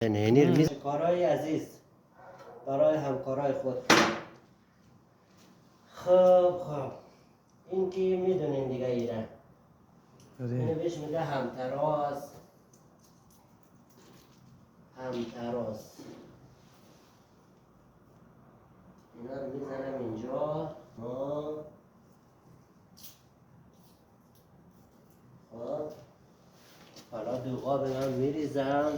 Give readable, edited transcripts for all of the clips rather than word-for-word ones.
نیرمیز کارهای عزیز برای همکارای خود. خب این که میدونین دیگه ایره اینو بهش میگه همتراز. اینا رو میزنم اینجا. خب حالا دوغا به من میریزم.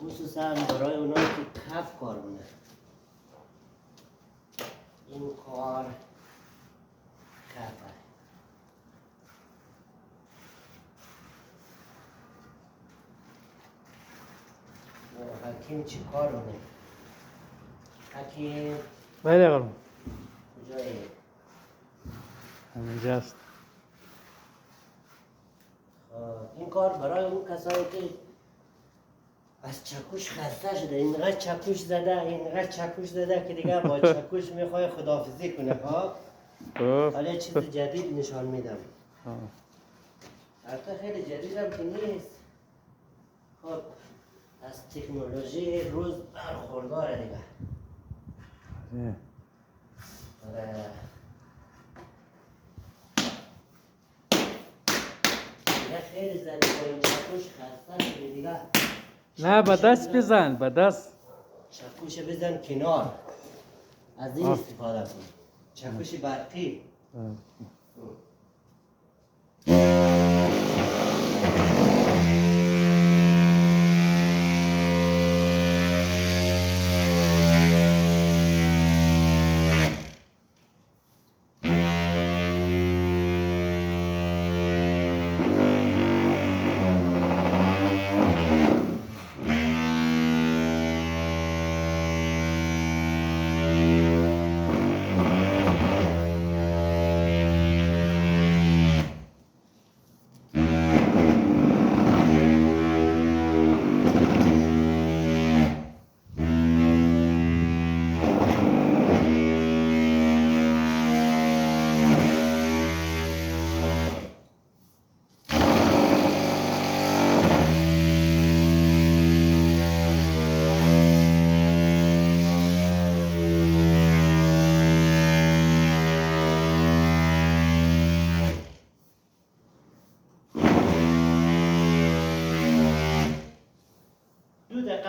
خصوصا برای اونایی که کف کار مونه این کار کفه. حکیم چی کار مونه؟ حکیم بله قربان کجایی؟ همینجاست. این کار برای اون کسایی که از چکش خسته شده، اینقدر چکش زده که دیگه با چکش میخوای خداحافظی کنه. حالا چیز جدید نشان میدم. البته خیلی جدید هم که نیست. خب از تکنولوژی روز برخورداره دیگه. دیگه خیلی زده با این چکش خسته شده دیگه. نه با دست بزن، با دست چکش بزن کنار. از این استفاده کن. چکش برقی.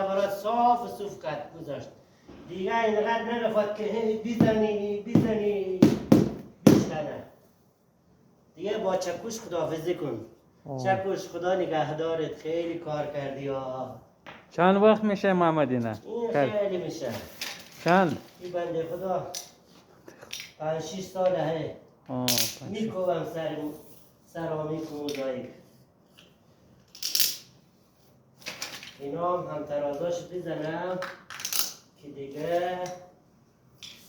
برای صاف کرد گذاشت دیگه. اینقدر نمیخواد که بزنی بشکنه دیگه. با چکش خداحافظی کن. چکش خدا نگهدارت. خیلی کار کردی ها. چند وقت میشه محمد اینا؟ این خیلی میشه. چند؟ این بنده خدا 5-6 ساله میکوبم سرامیک و موزاییک. اینا هم ترازاش بزنم که دیگه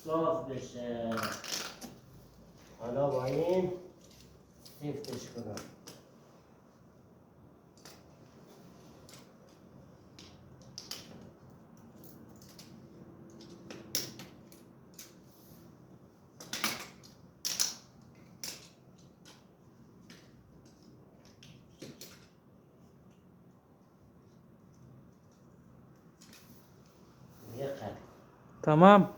صاف بشه. حالا با این سیفتش کنم. تمام.